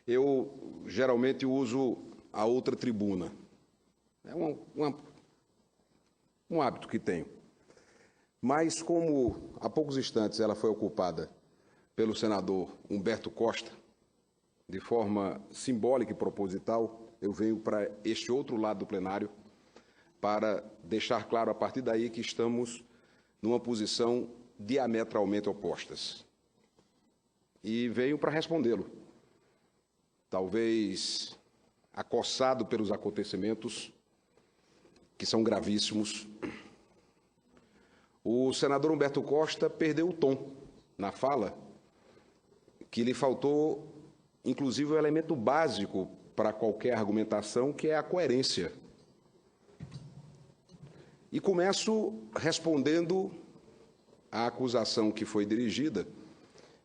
eu geralmente uso a outra tribuna. É um hábito que tenho. Mas, como há poucos instantes ela foi ocupada pelo senador Humberto Costa, de forma simbólica e proposital, eu venho para este outro lado do plenário para deixar claro a partir daí que estamos numa posição diametralmente opostas. E venho para respondê-lo. Talvez acossado pelos acontecimentos que são gravíssimos, o senador Humberto Costa perdeu o tom na fala, que lhe faltou, inclusive, o elemento básico para qualquer argumentação, que é a coerência. E começo respondendo à acusação que foi dirigida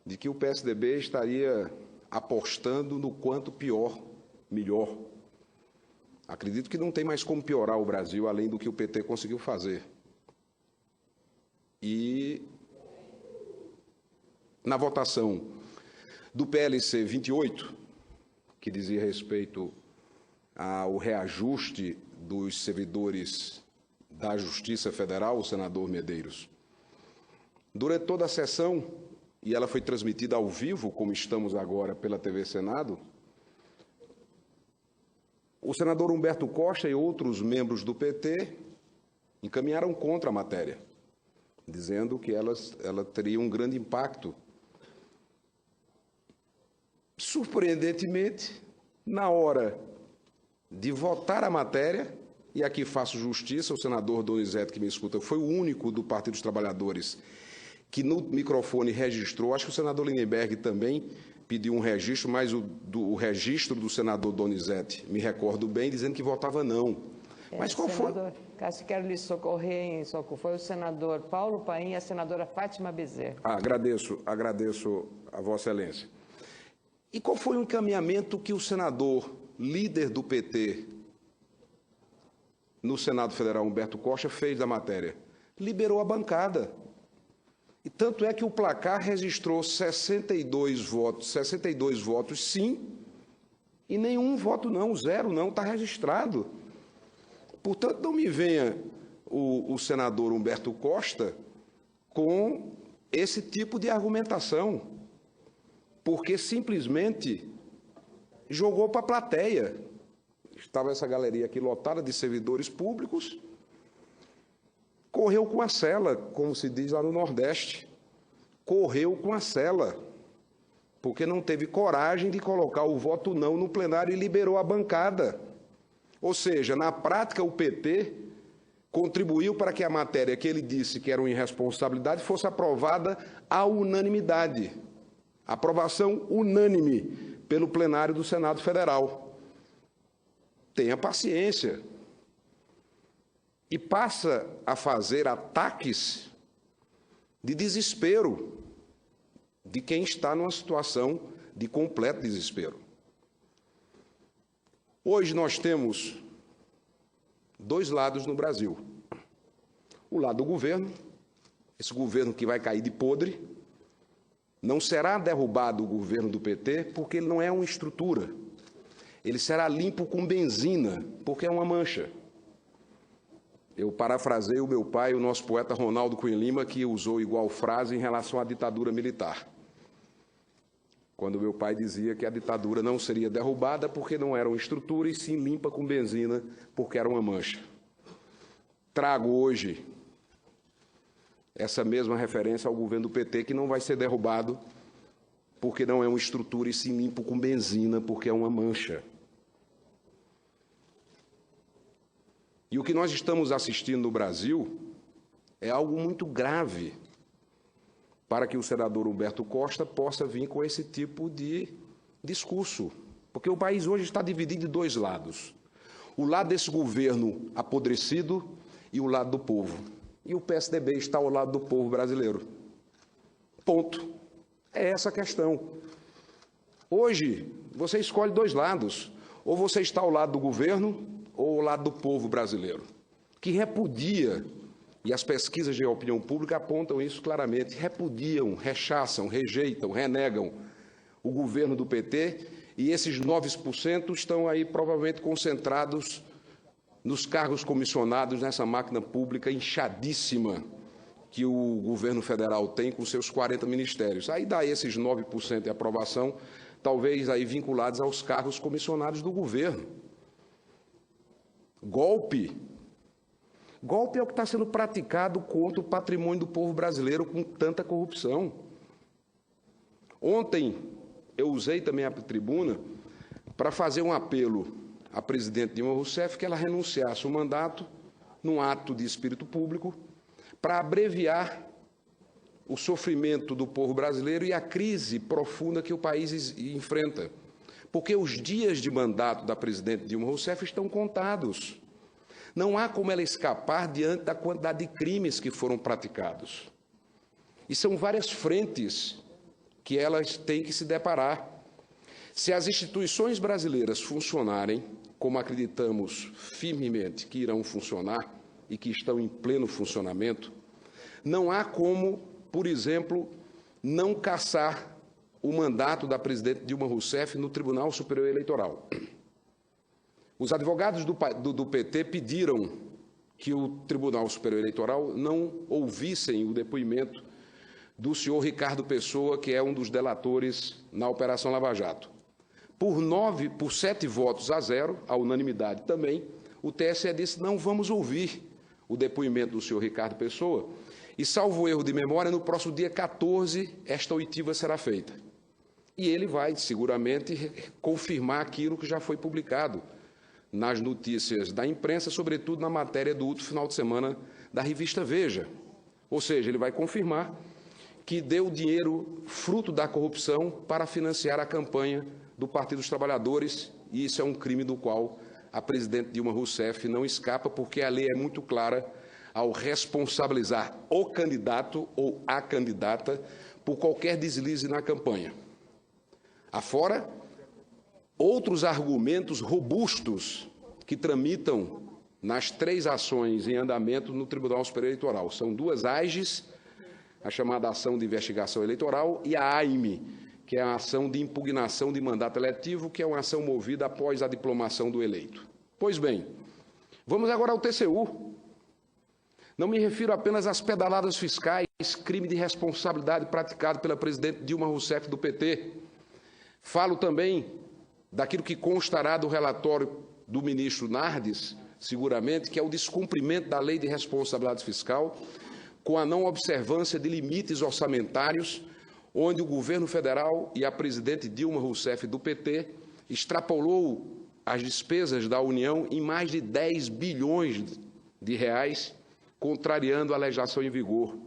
de que o PSDB estaria apostando no quanto pior, melhor. Acredito que não tem mais como piorar o Brasil, além do que o PT conseguiu fazer. E, na votação do PLC 28, que dizia respeito ao reajuste dos servidores da Justiça Federal, o senador Medeiros, durante toda a sessão, e ela foi transmitida ao vivo, como estamos agora pela TV Senado, o senador Humberto Costa e outros membros do PT encaminharam contra a matéria, dizendo que ela teria um grande impacto. Surpreendentemente, na hora de votar a matéria, e aqui faço justiça, o senador Donizete, que me escuta, foi o único do Partido dos Trabalhadores que no microfone registrou, acho que o senador Lindenberg também pediu um registro, mas o registro do senador Donizete, me recordo bem, dizendo que votava não. Mas qual foi? Cássio, quero lhe socorrer em socorro. Foi o senador Paulo Paim e a senadora Fátima Bezerra. Agradeço a Vossa Excelência. E qual foi o encaminhamento que o senador, líder do PT, no Senado Federal, Humberto Costa, fez da matéria? Liberou a bancada. E tanto é que o placar registrou 62 votos sim, e nenhum voto não, 0 não, está registrado. Portanto, não me venha o senador Humberto Costa com esse tipo de argumentação, porque simplesmente jogou para a plateia. Estava essa galeria aqui lotada de servidores públicos, correu com a sela, como se diz lá no Nordeste. Correu com a sela, porque não teve coragem de colocar o voto não no plenário e liberou a bancada. Ou seja, na prática, o PT contribuiu para que a matéria que ele disse que era uma irresponsabilidade fosse aprovada à unanimidade. Aprovação unânime pelo plenário do Senado Federal. Tenha paciência. E passa a fazer ataques de desespero de quem está numa situação de completo desespero. Hoje nós temos dois lados no Brasil. O lado do governo, esse governo que vai cair de podre. Não será derrubado o governo do PT porque ele não é uma estrutura. Ele será limpo com benzina, porque é uma mancha. Eu parafrasei o meu pai, o nosso poeta Ronaldo Cunha Lima, que usou igual frase em relação à ditadura militar. Quando meu pai dizia que a ditadura não seria derrubada porque não era uma estrutura, e sim limpa com benzina, porque era uma mancha. Trago hoje essa mesma referência ao governo do PT, que não vai ser derrubado porque não é uma estrutura, e sim limpo com benzina, porque é uma mancha. E o que nós estamos assistindo no Brasil é algo muito grave para que o senador Humberto Costa possa vir com esse tipo de discurso. Porque o país hoje está dividido em dois lados. O lado desse governo apodrecido e o lado do povo. E o PSDB está ao lado do povo brasileiro. Ponto. É essa a questão. Hoje, você escolhe dois lados. Ou você está ao lado do governo ou ao lado do povo brasileiro, que repudia, e as pesquisas de opinião pública apontam isso claramente, repudiam, rechaçam, rejeitam, renegam o governo do PT E esses 9% estão aí provavelmente concentrados nos cargos comissionados nessa máquina pública inchadíssima que o governo federal tem com seus 40 ministérios. Aí dá esses 9% de aprovação, talvez aí vinculados aos cargos comissionados do governo. Golpe. Golpe é o que está sendo praticado contra o patrimônio do povo brasileiro com tanta corrupção. Ontem eu usei também a tribuna para fazer um apelo à presidente Dilma Rousseff que ela renunciasse ao mandato num ato de espírito público para abreviar o sofrimento do povo brasileiro e a crise profunda que o país enfrenta. Porque os dias de mandato da presidente Dilma Rousseff estão contados. Não há como ela escapar diante da quantidade de crimes que foram praticados. E são várias frentes que elas têm que se deparar. Se as instituições brasileiras funcionarem, como acreditamos firmemente que irão funcionar, e que estão em pleno funcionamento, não há como, por exemplo, não cassar o mandato da presidente Dilma Rousseff no Tribunal Superior Eleitoral. Os advogados do PT pediram que o Tribunal Superior Eleitoral não ouvissem o depoimento do senhor Ricardo Pessoa, que é um dos delatores na Operação Lava Jato. Por 7 votos a 0, a unanimidade também, o TSE disse: não vamos ouvir o depoimento do senhor Ricardo Pessoa, e, salvo erro de memória, no próximo dia 14, esta oitiva será feita. E ele vai, seguramente, confirmar aquilo que já foi publicado nas notícias da imprensa, sobretudo na matéria do último final de semana da revista Veja. Ou seja, ele vai confirmar que deu dinheiro fruto da corrupção para financiar a campanha do Partido dos Trabalhadores, e isso é um crime do qual a presidente Dilma Rousseff não escapa, porque a lei é muito clara ao responsabilizar o candidato ou a candidata por qualquer deslize na campanha. Afora outros argumentos robustos que tramitam nas 3 ações em andamento no Tribunal Superior Eleitoral. São 2 AIGES, a chamada Ação de Investigação Eleitoral, e a AIME, que é a ação de impugnação de mandato eletivo, que é uma ação movida após a diplomação do eleito. Pois bem, vamos agora ao TCU. Não me refiro apenas às pedaladas fiscais, crime de responsabilidade praticado pela presidente Dilma Rousseff do PT. Falo também daquilo que constará do relatório do ministro Nardes, seguramente, que é o descumprimento da lei de responsabilidade fiscal, com a não observância de limites orçamentários, onde o governo federal e a presidente Dilma Rousseff do PT extrapolou as despesas da União em mais de 10 bilhões de reais, contrariando a legislação em vigor.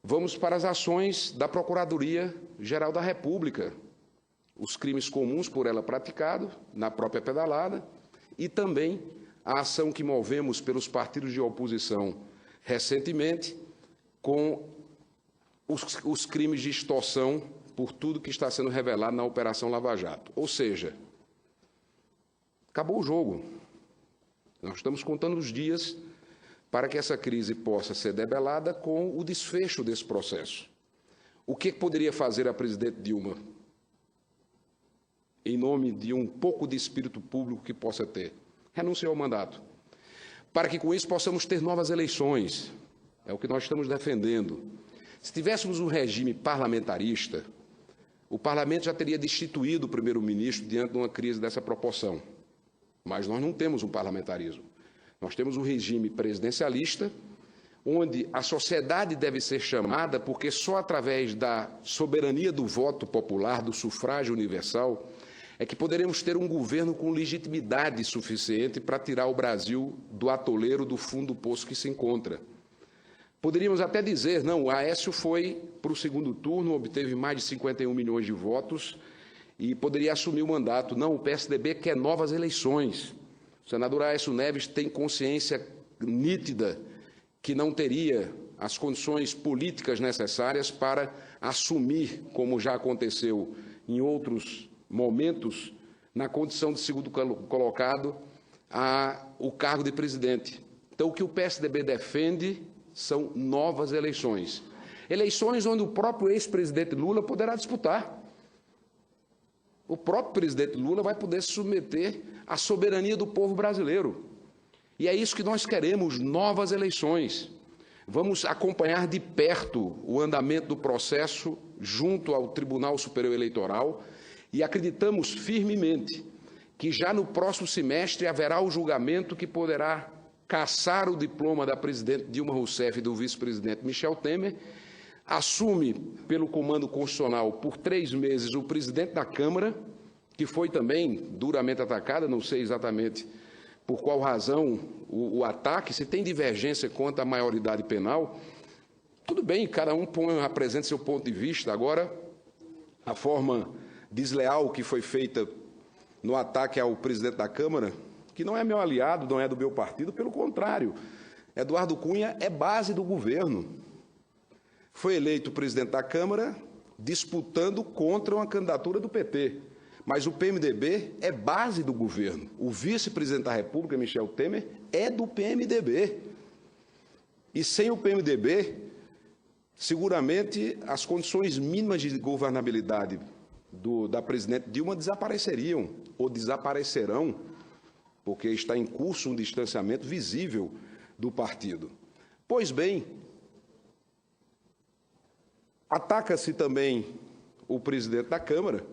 Vamos para as ações da Procuradoria-Geral da República, os crimes comuns por ela praticados na própria pedalada, e também a ação que movemos pelos partidos de oposição recentemente com os crimes de extorsão por tudo que está sendo revelado na Operação Lava Jato. Ou seja, acabou o jogo. Nós estamos contando os dias para que essa crise possa ser debelada com o desfecho desse processo. O que poderia fazer a presidente Dilma, em nome de um pouco de espírito público que possa ter? Renunciar ao mandato, para que com isso possamos ter novas eleições. É o que nós estamos defendendo. Se tivéssemos um regime parlamentarista, o parlamento já teria destituído o primeiro-ministro diante de uma crise dessa proporção. Mas nós não temos um parlamentarismo. Nós temos um regime presidencialista, onde a sociedade deve ser chamada, porque só através da soberania do voto popular, do sufrágio universal, é que poderemos ter um governo com legitimidade suficiente para tirar o Brasil do atoleiro, do fundo do poço que se encontra. Poderíamos até dizer, não, o Aécio foi para o segundo turno, obteve mais de 51 milhões de votos e poderia assumir o mandato. Não, o PSDB quer novas eleições. O senador Aécio Neves tem consciência nítida que não teria as condições políticas necessárias para assumir, como já aconteceu em outros momentos, na condição de segundo colocado, o cargo de presidente. Então, o que o PSDB defende são novas eleições. Eleições onde o próprio ex-presidente Lula poderá disputar. O próprio presidente Lula vai poder se submeter à soberania do povo brasileiro. E é isso que nós queremos, novas eleições. Vamos acompanhar de perto o andamento do processo junto ao Tribunal Superior Eleitoral e acreditamos firmemente que já no próximo semestre haverá o julgamento que poderá cassar o diploma da presidente Dilma Rousseff e do vice-presidente Michel Temer, assume pelo comando constitucional por 3 meses o presidente da Câmara, que foi também duramente atacada, não sei exatamente por qual razão o ataque, se tem divergência quanto à maioridade penal, tudo bem, cada um apresenta seu ponto de vista. Agora, a forma desleal que foi feita no ataque ao presidente da Câmara, que não é meu aliado, não é do meu partido, pelo contrário, Eduardo Cunha é base do governo. Foi eleito presidente da Câmara disputando contra uma candidatura do PT. Mas o PMDB é base do governo. O vice-presidente da República, Michel Temer, é do PMDB. E sem o PMDB, seguramente as condições mínimas de governabilidade da presidente Dilma desapareceriam ou desaparecerão, porque está em curso um distanciamento visível do partido. Pois bem, ataca-se também o presidente da Câmara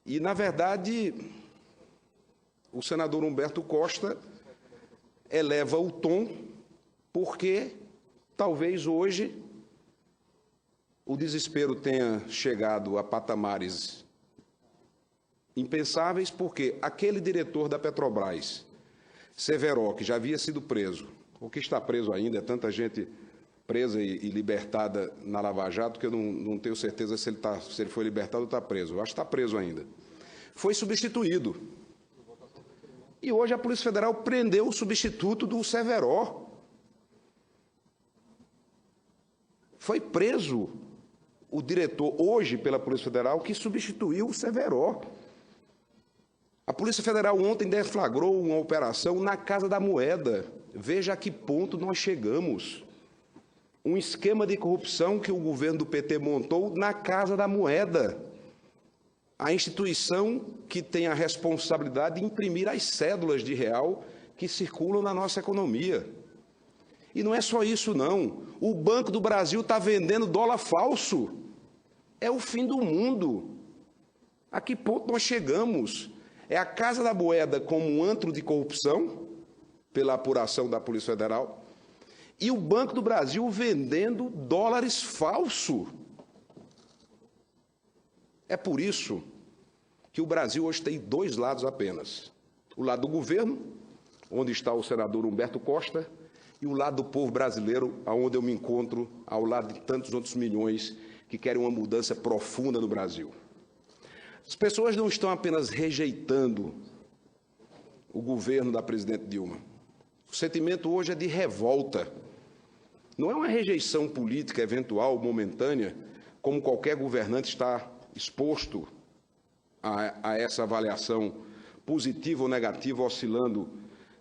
e, na verdade, o senador Humberto Costa eleva o tom porque talvez hoje o desespero tenha chegado a patamares impensáveis, porque aquele diretor da Petrobras, Severo, que já havia sido preso, ou que está preso ainda, é tanta gente presa e libertada na Lava Jato, que eu não tenho certeza se ele foi libertado ou está preso. Eu acho que está preso ainda. Foi substituído. E hoje a Polícia Federal prendeu o substituto do Severo. Foi preso o diretor, hoje, pela Polícia Federal, que substituiu o Severo. A Polícia Federal ontem deflagrou uma operação na Casa da Moeda. Veja a que ponto nós chegamos. Um esquema de corrupção que o governo do PT montou na Casa da Moeda, a instituição que tem a responsabilidade de imprimir as cédulas de real que circulam na nossa economia. E não é só isso, não. O Banco do Brasil está vendendo dólar falso. É o fim do mundo. A que ponto nós chegamos? É a Casa da Moeda como um antro de corrupção, pela apuração da Polícia Federal, e o Banco do Brasil vendendo dólares falsos. É por isso que o Brasil hoje tem 2 lados apenas. O lado do governo, onde está o senador Humberto Costa, e o lado do povo brasileiro, onde eu me encontro, ao lado de tantos outros milhões que querem uma mudança profunda no Brasil. As pessoas não estão apenas rejeitando o governo da presidente Dilma. O sentimento hoje é de revolta. Não é uma rejeição política eventual, momentânea, como qualquer governante está exposto a essa avaliação positiva ou negativa, oscilando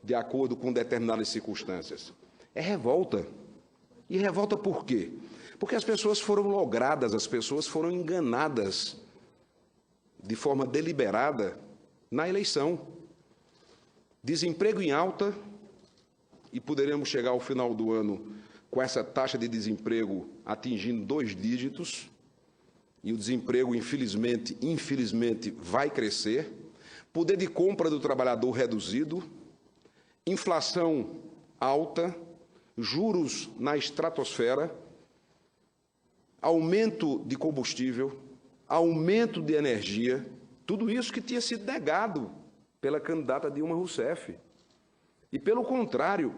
de acordo com determinadas circunstâncias. É revolta. E revolta por quê? Porque as pessoas foram logradas, as pessoas foram enganadas de forma deliberada na eleição. Desemprego em alta, e poderemos chegar ao final do ano com essa taxa de desemprego atingindo 2 dígitos, e o desemprego, infelizmente, vai crescer, poder de compra do trabalhador reduzido, inflação alta, juros na estratosfera, aumento de combustível, aumento de energia, tudo isso que tinha sido negado pela candidata Dilma Rousseff. E, pelo contrário,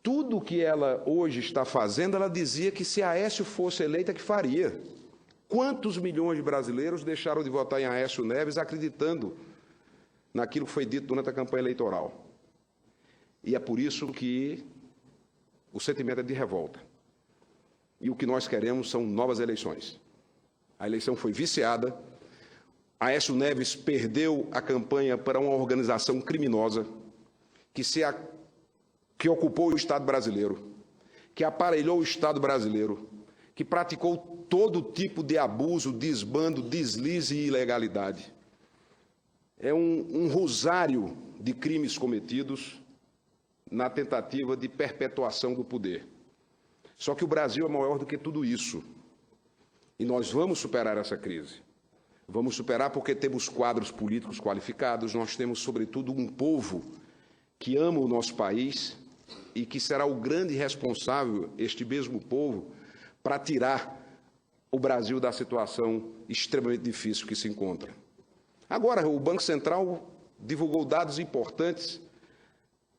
tudo que ela hoje está fazendo, ela dizia que se Aécio fosse eleita, que faria. Quantos milhões de brasileiros deixaram de votar em Aécio Neves acreditando naquilo que foi dito durante a campanha eleitoral? E é por isso que o sentimento é de revolta. E o que nós queremos são novas eleições. A eleição foi viciada, Aécio Neves perdeu a campanha para uma organização criminosa que ocupou o Estado brasileiro, que aparelhou o Estado brasileiro, que praticou todo tipo de abuso, desbando, deslize e ilegalidade. é um rosário de crimes cometidos na tentativa de perpetuação do poder. Só que o Brasil é maior do que tudo isso. E nós vamos superar essa crise. Vamos superar porque temos quadros políticos qualificados, nós temos, sobretudo, um povo que ama o nosso país e que será o grande responsável, este mesmo povo, para tirar o Brasil da situação extremamente difícil que se encontra. Agora, o Banco Central divulgou dados importantes.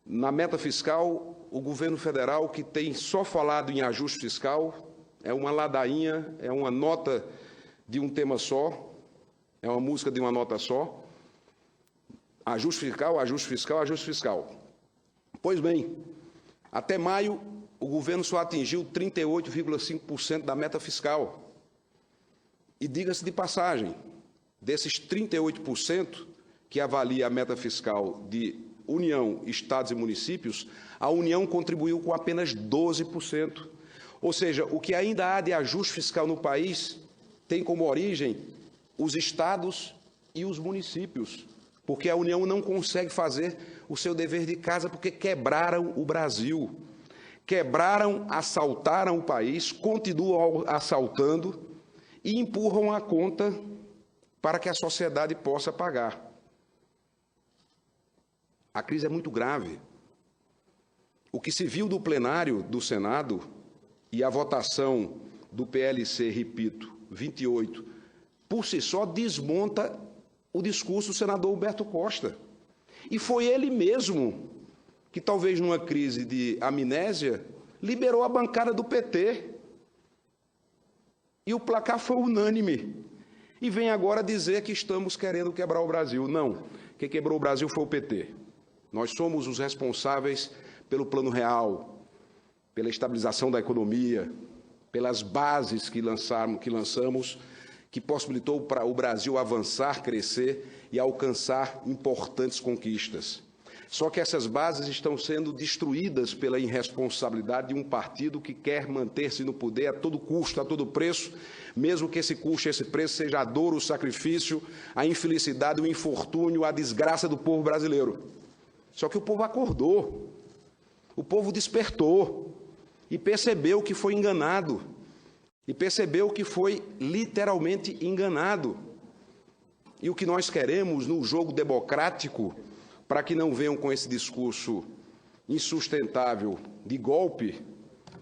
Na meta fiscal, o governo federal, que tem só falado em ajuste fiscal, é uma ladainha, é uma nota de um tema só, é uma música de uma nota só. Ajuste fiscal, ajuste fiscal, ajuste fiscal. Pois bem, até maio, o governo só atingiu 38,5% da meta fiscal. E diga-se de passagem, desses 38% que avalia a meta fiscal de União, Estados e municípios, a União contribuiu com apenas 12%. Ou seja, o que ainda há de ajuste fiscal no país tem como origem os estados e os municípios, porque a União não consegue fazer o seu dever de casa porque quebraram o Brasil. Quebraram, assaltaram o país, continuam assaltando e empurram a conta para que a sociedade possa pagar. A crise é muito grave. O que se viu do plenário do Senado e a votação do PLC, repito, 28, por si só desmonta o discurso do senador Humberto Costa. E foi ele mesmo que, talvez numa crise de amnésia, liberou a bancada do PT. E o placar foi unânime. E vem agora dizer que estamos querendo quebrar o Brasil. Não, quem quebrou o Brasil foi o PT. Nós somos os responsáveis pelo Plano Real, pela estabilização da economia, pelas bases que lançamos, que possibilitou para o Brasil avançar, crescer e alcançar importantes conquistas. Só que essas bases estão sendo destruídas pela irresponsabilidade de um partido que quer manter-se no poder a todo custo, a todo preço, mesmo que esse custo, esse preço seja a dor, o sacrifício, a infelicidade, o infortúnio, a desgraça do povo brasileiro. Só que o povo acordou, o povo despertou e percebeu que foi enganado, e percebeu que foi literalmente enganado. E o que nós queremos no jogo democrático, para que não venham com esse discurso insustentável de golpe,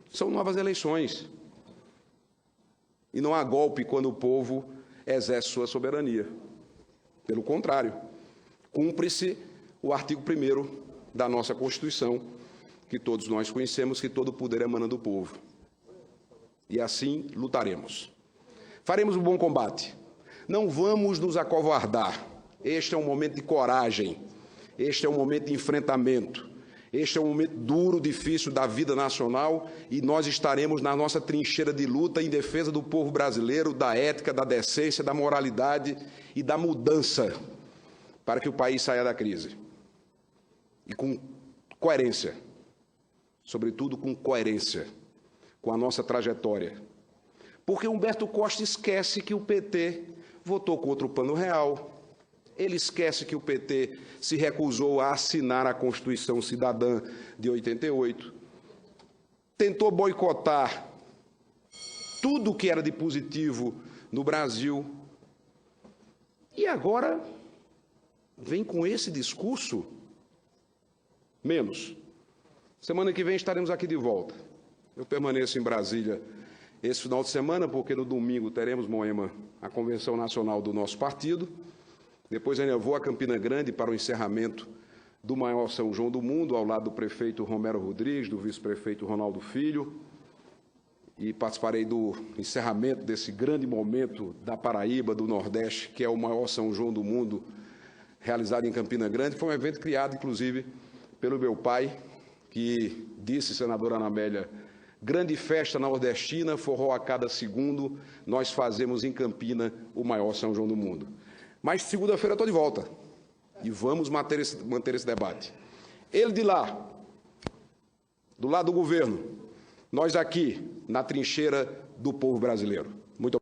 são novas eleições. E não há golpe quando o povo exerce sua soberania. Pelo contrário, cumpre-se o artigo 1º da nossa Constituição, que todos nós conhecemos, que todo poder emana do povo. E assim lutaremos. Faremos um bom combate. Não vamos nos acovardar. Este é um momento de coragem. Este é um momento de enfrentamento. Este é um momento duro, difícil da vida nacional e nós estaremos na nossa trincheira de luta em defesa do povo brasileiro, da ética, da decência, da moralidade e da mudança para que o país saia da crise. E com coerência, sobretudo com coerência com a nossa trajetória. Porque Humberto Costa esquece que o PT votou contra o Plano Real. Ele esquece que o PT se recusou a assinar a Constituição Cidadã de 88, tentou boicotar tudo o que era de positivo no Brasil e agora vem com esse discurso. Menos. Semana que vem estaremos aqui de volta. Eu permaneço em Brasília esse final de semana, porque no domingo teremos, Moema, a Convenção Nacional do nosso partido. Depois ainda vou a Campina Grande para o encerramento do maior São João do mundo, ao lado do prefeito Romero Rodrigues, do vice-prefeito Ronaldo Filho, e participarei do encerramento desse grande momento da Paraíba, do Nordeste, que é o maior São João do mundo, realizado em Campina Grande. Foi um evento criado, inclusive, pelo meu pai, que disse, senadora Ana Amélia, grande festa nordestina, forró a cada segundo, nós fazemos em Campina o maior São João do mundo. Mas segunda-feira estou de volta e vamos manter esse debate. Ele de lá, do lado do governo, nós aqui na trincheira do povo brasileiro. Muito obrigado.